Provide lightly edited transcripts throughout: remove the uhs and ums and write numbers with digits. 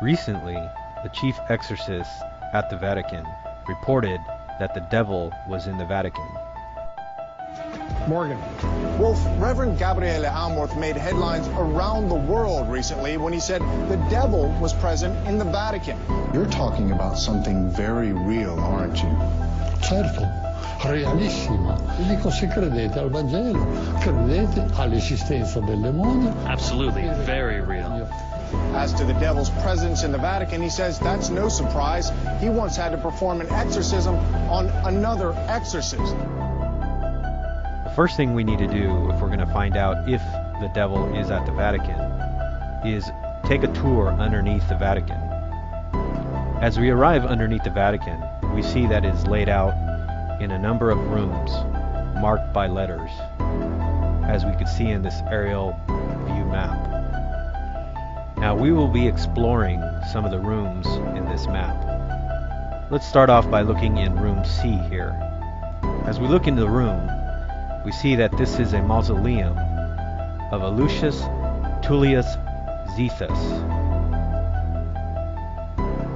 Recently, the chief exorcist at the Vatican reported that the devil was in the Vatican. Morgan. Wolf, Reverend Gabriele Amorth made headlines around the world recently when he said the devil was present in the Vatican. You're talking about something very real, aren't you? Certo, realissima. Dico, se credete al Vangelo, credete all'esistenza del demonio. Absolutely, very real. As to the devil's presence in the Vatican, he says that's no surprise. He once had to perform an exorcism on another exorcist. The first thing we need to do if we're going to find out if the devil is at the Vatican is take a tour underneath the Vatican. As we arrive underneath the Vatican, we see that it is laid out in a number of rooms marked by letters, as we could see in this aerial view map. Now we will be exploring some of the rooms in this map. Let's start off by looking in room C here. As we look into the room, we see that this is a mausoleum of a Lucius Tullius Zethus.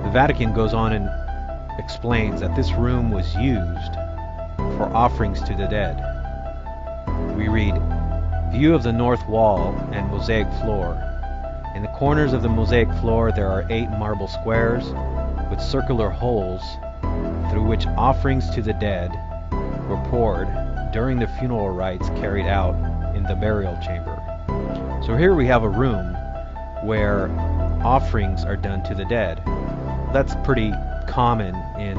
The Vatican goes on and explains that this room was used for offerings to the dead. We read, "View of the north wall and mosaic floor. In the corners of the mosaic floor there are 8 marble squares with circular holes through which offerings to the dead were poured during the funeral rites carried out in the burial chamber." So here we have a room where offerings are done to the dead. That's pretty common in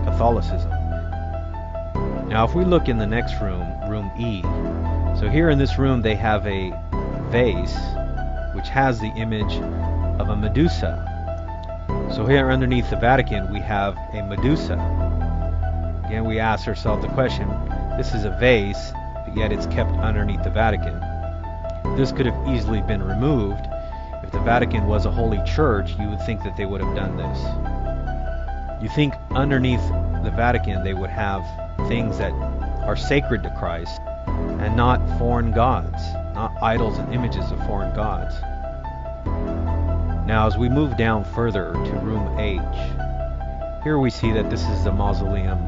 Catholicism. Now if we look in the next room, room E, so here in this room they have a vase which has the image of a Medusa. So here underneath the Vatican we have a Medusa. Again, we ask ourselves the question, this is a vase, but yet it's kept underneath the Vatican. This could have easily been removed. If the Vatican was a holy church, you would think that they would have done this. You think underneath the Vatican they would have things that are sacred to Christ and not foreign gods, not idols and images of foreign gods. Now as we move down further to room H, here we see that this is the mausoleum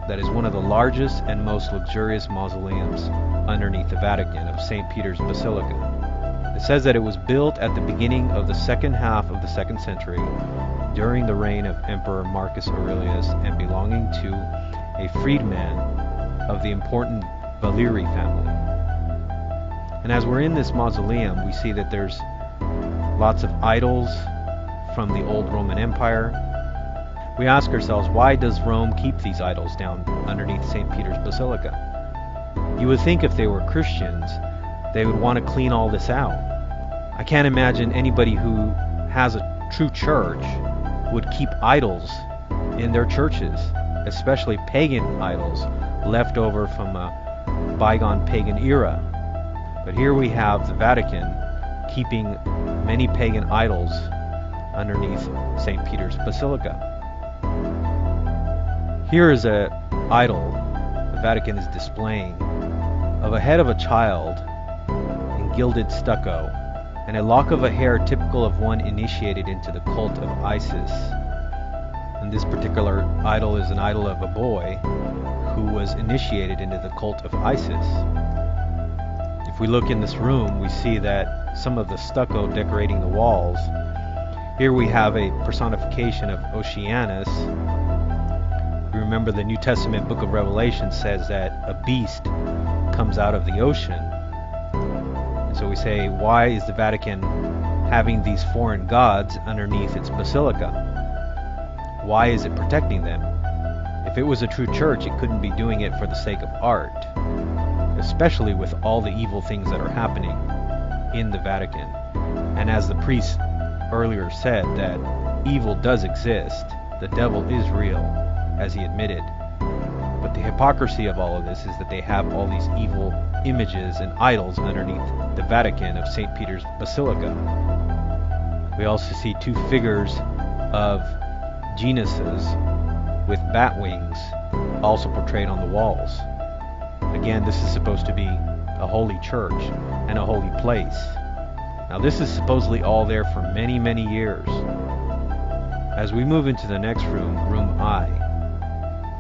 that is one of the largest and most luxurious mausoleums underneath the Vatican of St. Peter's Basilica. It says that it was built at the beginning of the second half of the 2nd century during the reign of Emperor Marcus Aurelius and belonging to a freedman of the important Valeri family. And as we're in this mausoleum, we see that there's lots of idols from the old Roman Empire. We ask ourselves, why does Rome keep these idols down underneath St. Peter's Basilica? You would think if they were Christians, they would want to clean all this out. I can't imagine anybody who has a true church would keep idols in their churches, especially pagan idols left over from a bygone pagan era. But here we have the Vatican keeping many pagan idols underneath St. Peter's Basilica. Here is an idol the Vatican is displaying of a head of a child in gilded stucco and a lock of a hair typical of one initiated into the cult of Isis. And this particular idol is an idol of a boy who was initiated into the cult of Isis. If we look in this room, we see that some of the stucco decorating the walls. Here we have a personification of Oceanus. We remember the New Testament book of Revelation says that a beast comes out of the ocean. And so we say, why is the Vatican having these foreign gods underneath its basilica? Why is it protecting them? If it was a true church, it couldn't be doing it for the sake of art, especially with all the evil things that are happening in the Vatican. And as the priest earlier said, that evil does exist, the devil is real, as he admitted. But the hypocrisy of all of this is that they have all these evil images and idols underneath the Vatican of St. Peter's Basilica. We also see 2 figures of genuses with bat wings also portrayed on the walls. Again, this is supposed to be a holy church and a holy place. Now this is supposedly all there for many, many years. As we move into the next room, room I,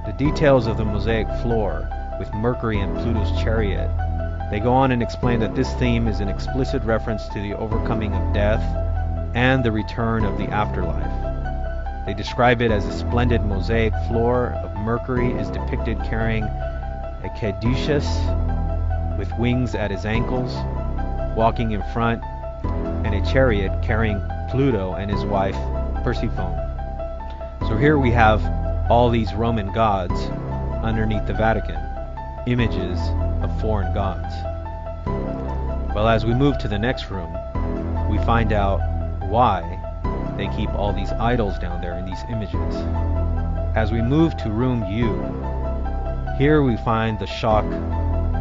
the details of the mosaic floor with Mercury and Pluto's chariot, they go on and explain that this theme is an explicit reference to the overcoming of death and the return of the afterlife. They describe it as a splendid mosaic floor of Mercury is depicted carrying a caduceus with wings at his ankles, walking in front, and a chariot carrying Pluto and his wife Persephone. So here we have all these Roman gods underneath the Vatican, images of foreign gods. Well, as we move to the next room, we find out why they keep all these idols down there in these images. As we move to room U, here we find the shock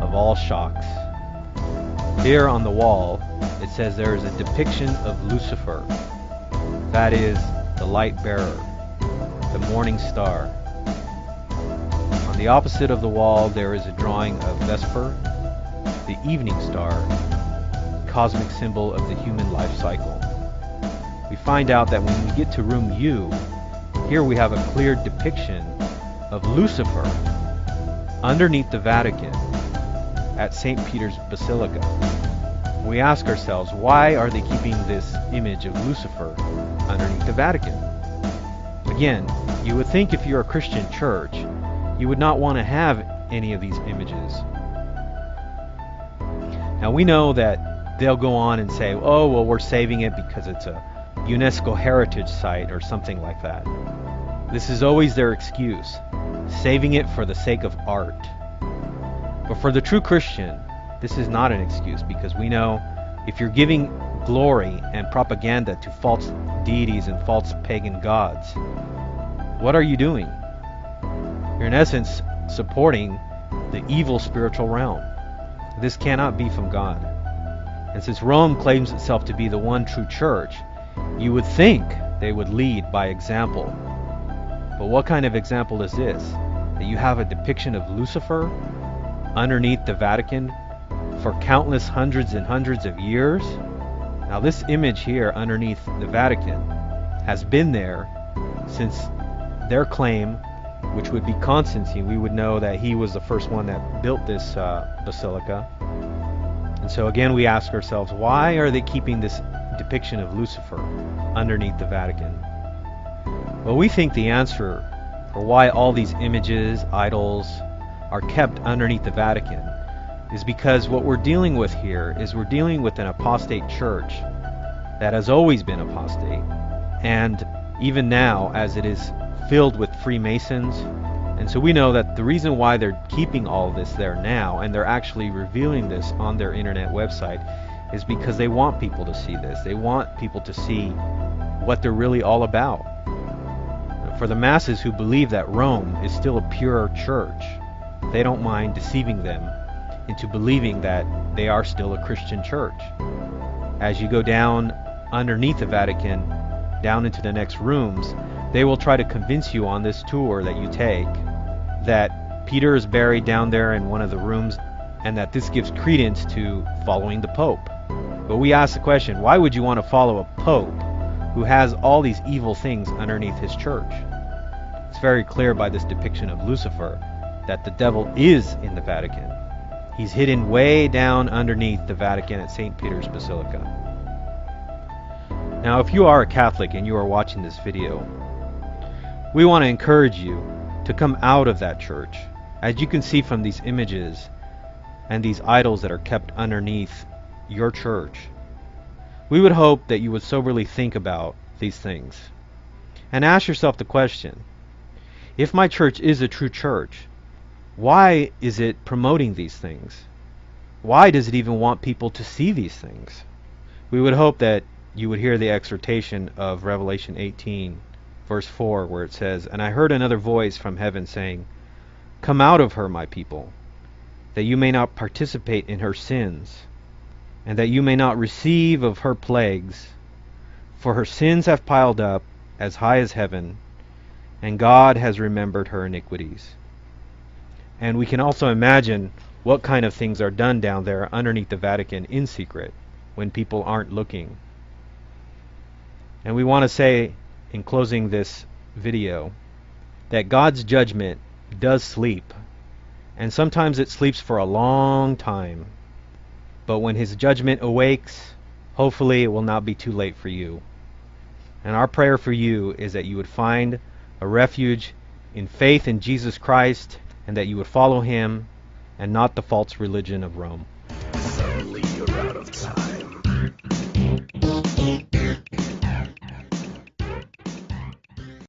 of all shocks. Here on the wall, it says there is a depiction of Lucifer, that is, the light bearer, the morning star. On the opposite of the wall, there is a drawing of Vesper, the evening star, cosmic symbol of the human life cycle. We find out that when we get to room U, here we have a clear depiction of Lucifer underneath the Vatican at St. Peter's Basilica. We ask ourselves, why are they keeping this image of Lucifer underneath the Vatican? Again, you would think if you're a Christian church, you would not want to have any of these images. Now we know that they'll go on and say, oh, well, we're saving it because it's a UNESCO heritage site or something like that. This is always their excuse, saving it for the sake of art. But for the true Christian, this is not an excuse, because we know if you're giving glory and propaganda to false deities and false pagan gods, what are you doing? You're in essence supporting the evil spiritual realm. This cannot be from God. And since Rome claims itself to be the one true church, you would think they would lead by example. But what kind of example is this? That you have a depiction of Lucifer underneath the Vatican for countless hundreds and hundreds of years? Now this image here underneath the Vatican has been there since their claim, which would be Constantine. We would know that he was the first one that built this basilica. And so again we ask ourselves, why are they keeping this depiction of Lucifer underneath the Vatican? Well, we think the answer for why all these images, idols, are kept underneath the Vatican is because what we're dealing with here is we're dealing with an apostate church that has always been apostate, and even now as it is filled with Freemasons. And so we know that the reason why they're keeping all of this there now, and they're actually revealing this on their internet website, is because they want people to see this. They want people to see what they're really all about. For the masses who believe that Rome is still a pure church, they don't mind deceiving them into believing that they are still a Christian church. As you go down underneath the Vatican, down into the next rooms, they will try to convince you on this tour that you take that Peter is buried down there in one of the rooms, and that this gives credence to following the Pope. But we ask the question, why would you want to follow a Pope who has all these evil things underneath his church? It's very clear by this depiction of Lucifer that the devil is in the Vatican. He's hidden way down underneath the Vatican at St. Peter's Basilica. Now, if you are a Catholic and you are watching this video, we want to encourage you to come out of that church. As you can see from these images and these idols that are kept underneath your church, we would hope that you would soberly think about these things and ask yourself the question, if my church is a true church, why is it promoting these things? Why does it even want people to see these things? We would hope that you would hear the exhortation of Revelation 18, verse 4, where it says, "And I heard another voice from heaven saying, 'Come out of her, my people, that you may not participate in her sins, and that you may not receive of her plagues. For her sins have piled up as high as heaven, and God has remembered her iniquities.'" And we can also imagine what kind of things are done down there underneath the Vatican in secret when people aren't looking. And we want to say, in closing this video, that God's judgment does sleep, and sometimes it sleeps for a long time. But when his judgment awakes, hopefully it will not be too late for you. And our prayer for you is that you would find a refuge in faith in Jesus Christ, and that you would follow him and not the false religion of Rome.